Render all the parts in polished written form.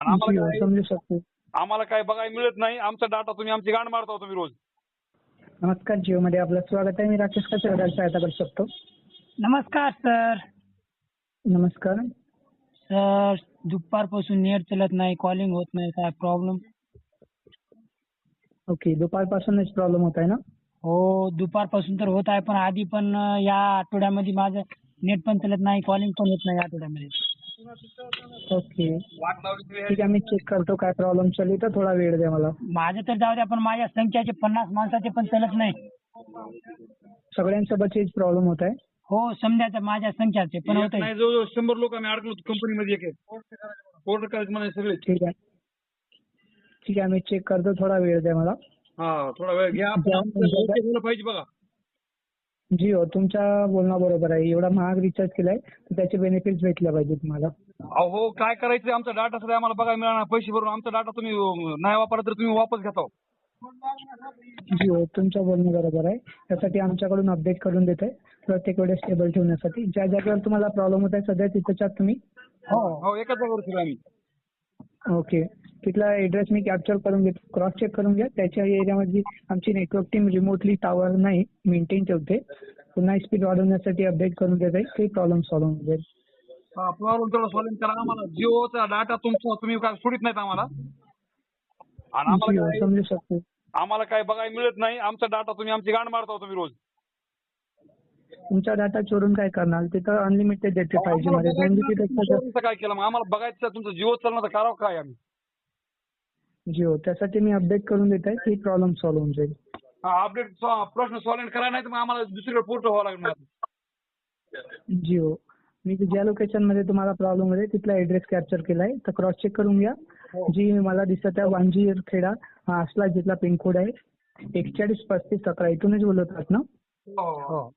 आणि जी हो, समजू शकतो. आम्हाला काय बघायला मिळत नाही. आमचा डाटा तुम्ही आमची गांड मारता तुम्ही रोज. नमस्कार, जिओमध्ये आपलं स्वागत आहे. मी राकेश कसे सहायता करू शकतो? नमस्कार सर. नमस्कार. सर दुपारपासून नेट चालत नाही, कॉलिंग होत नाही, काय प्रॉब्लेम? ओके, दुपारपासूनच प्रॉब्लेम होत आहे ना? हो, दुपारपासून तर होत आहे, पण आधी पण या आठवड्यामध्ये माझं नेट पण चालत नाही, कॉलिंग पण होत नाही या आठवड्यामध्ये. ओके, ठीक आहे. मी चेक करतो काय प्रॉब्लेम चालू आहे, तर थोडा वेळ द्या मला. माझं तर जाऊ द्या, पण माझ्या संख्याचे 50 माणसाचे पण चालत नाही. सगळ्यांसोबत हेच प्रॉब्लेम होत आहे? हो, समजायचं माझ्या संख्याचे पण होत आहे. नाही, जवळजवळ 100 लोक आम्ही अडकलो कंपनीमध्ये. एक पोर्ट करायचं म्हणे सगळे. ठीक आहे, ठीक आहे. मी चेक करतो, थोडा वेळ द्या मला. हा, थोडा वेळ घ्या. झालं पाहिजे बघा. जी हो, तुमचा बोलणं बरोबर आहे. एवढा महाग रिचार्ज केलाय तर त्याचे बेनिफिट्स भेटले पाहिजे तुम्हाला. अहो, काय करायचं, आमचा डाटा सध्या आम्हाला बघायला मिळणार. पैसे भरून आमचा डाटा तुम्ही नाही वापरला तर तुम्ही वापस घेता. जी हो, तुमचं बोलणं बरोबर आहे. त्यासाठी आमच्याकडून अपडेट करून देत आहे प्रत्येक वेळेस स्टेबल ठेवण्यासाठी. ज्या जागेवर तुम्हाला प्रॉब्लेम होत आहे सध्या तिथेच तुम्ही? हो, एकाच जागेवर फिरू आम्ही. ओके, तिथला ऍड्रेस मी कॅप्चर करून घेतो. क्रॉस चेक करून घ्या. त्याच्या एरियामध्ये आमची नेटवर्क टीम रिमोटली टॉवर नाही मेंटेन ठेवते. पुन्हा स्पीड वाढवण्यासाठी अपडेट करून देत आहे. काही प्रॉब्लेम सॉल्व्ह होऊन जाईल. प्रॉब्लेम तेवढा सॉल्व्ह करा. आम्हाला जिओचा डाटा तुमचा तुम्ही काय सोडित नाहीत आम्हाला. आणि जी हो, समजू शकतो. आम्हाला काय बघायला मिळत नाही. आमचा डाटा तुम्ही आमची गांड मारता तुम्ही रोज. तुमचा डाटा चोरून काय करणार? तिथं अनलिमिटेड डेटा पाहिजे मध्ये 2 GB पेक्षा जास्त. काय केलं मग आम्हाला बघायचं तुमचं जिओ चालणार तर करावं काय आम्ही? जी हो, त्यासाठी मी अपडेट करून देत आहे. ही प्रॉब्लेम सॉल्व्ह होऊन जाईल. अपडेट प्रश्न सॉल्व्ह करायला नाही तर मग आम्हाला दुसरीकडे पोर्ट व्हावं लागणार. जी हो, मी ज्या लोकेशन मध्ये तुम्हाला प्रॉब्लेम आहे तिथला ऍड्रेस कॅप्चर केलाय, तर क्रॉस चेक करून घ्या. जी मला दिसत आहे वांजीरखेडा हा असला जिथला पिनकोड आहे 413511. इथूनच बोलत आहात ना? हो.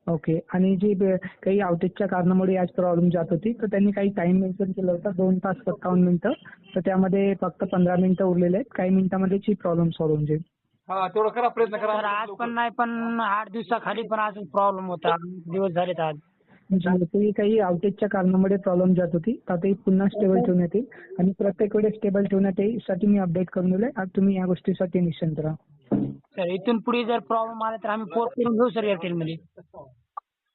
ओके, आणि जी काही आउटेजच्या कारणामुळे आज प्रॉब्लेम जात होती तर त्यांनी काही टाइम मेन्शन केला होता 2 तास 57 मिनिटं. तर त्यामध्ये फक्त 15 मिनिटं उरलेले आहेत. काही मिनिटांमध्ये ही प्रॉब्लेम सॉल्व्ह होऊन जाईल. हा, तेवढं करा, प्रयत्न करा. सर आज पण नाही, पण 8 दिवसाखाली पण अजून प्रॉब्लेम होता. दिवस झालेत आज. जी, काही आउटेजच्या कारणामुळे प्रॉब्लेम जात होती. आता ही पुन्हा स्टेबल ठेवण्यात येईल आणि प्रत्येक वेळेस स्टेबल ठेवण्यात येईल साठी मी अपडेट करून दिलंय. आज तुम्ही या गोष्टीसाठी निश्चिंत राहा. सर इथून पुढे जर प्रॉब्लेम आला तर आम्ही पोर्ट करून घेऊ सर एअरटेल मध्ये.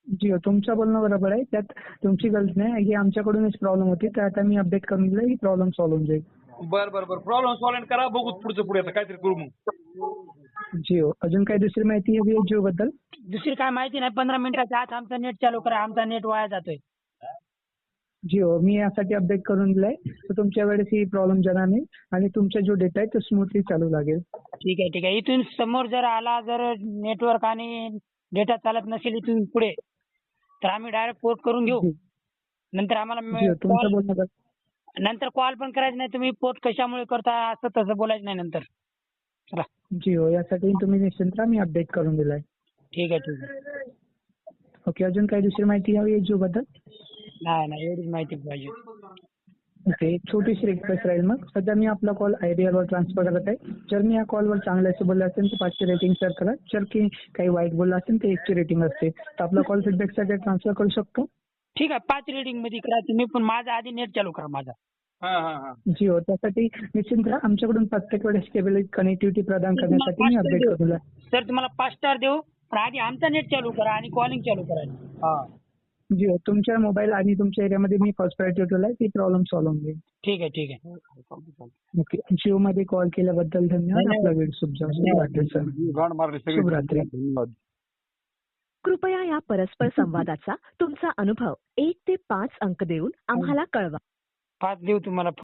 जी हो, तुमचं बोलणं बरोबर आहे. त्यात तुमची गलती नाही. ही आमच्याकडूनच प्रॉब्लेम होती. तर आता मी अपडेट करून दिलं. ही प्रॉब्लेम सॉल्व्ह होऊन जाईल. बरं. प्रॉब्लेम सॉल्व्ह करा. बघू पुढचं पुढे आता काहीतरी करू मग. जी हो, अजून काही दुसरी माहिती हवी आहे जिओ बद्दल? दुसरी काय माहिती नाही. 15 मिनिटाच्या आत आमचा नेट चालू करा. आमचा नेट वाया जातोय. जी हो, मी यासाठी अपडेट करून दिलाय. तर तुमच्या वेळेस ही प्रॉब्लेम जाणार नाही आणि तुमचा जो डेटा आहे तो स्मूथली चालू लागेल. ठीक आहे. इथून समोर जर आला, जर नेटवर्क आणि डेटा चालत नसेल इथून पुढे, तर आम्ही डायरेक्ट पोर्ट करून घेऊ. जी नंतर आम्हाला जी हो, तुमचं बोलणं बरोबर. नंतर कॉल पण करायचं नाही. तुम्ही पोर्ट कशामुळे करता असं तसं बोलायचं नाही नंतर. चला. जी हो, यासाठी तुम्ही निश्चिंत राहा. मी अपडेट करून दिलाय. ठीक आहे. ओके, अजून काही दुसरी माहिती हवी आहे जिओ बद्दल? नाही एवढीच माहिती पाहिजे. ओके, एक छोटीशी रिक्वेस्ट राहील. मग सध्या मी आपला कॉल आयडियावर ट्रान्सफर करत आहे. जर मी या कॉलवर चांगल्याचे बोलले असेल तर 5ची रेटिंग शेअर करा. जर की काही वाईट बोलला असेल तर 1ची रेटिंग असते. तर आपला कॉल फीडबॅकसाठी ट्रान्सफर करू शकतो? ठीक आहे, 5 रेटिंग मध्ये करा तुम्ही, पण माझा आधी नेट चालू करा माझा. हा. जी हो, त्यासाठी निश्चिंत राहा. आमच्याकडून प्रत्येक वेळेस स्टेबल कनेक्टिव्हिटी प्रदान करण्यासाठी मी अपडेट करू दिला. सर तुम्हाला 5 स्टार देऊ, पण आधी आमचा नेट चालू करा आणि कॉलिंग चालू करा. जी हो, तुमच्या मोबाईल आणि तुमच्या एरियामध्ये मी फर्स्ट प्रायोरिटी ठेवला आहे. ती प्रॉब्लेम सॉल्व्ह होऊन जाईल. ठीक आहे. ओके, जिओ मध्ये कॉल केल्याबद्दल धन्यवाद. आपला वेळ शुभ जाओ. शुभरात्री सर. शुभरात्री. कृपया या परस्पर संवादाचा तुमचा अनुभव 1 ते 5 अंक देऊन आम्हाला कळवा. 5 देऊ तुम्हाला.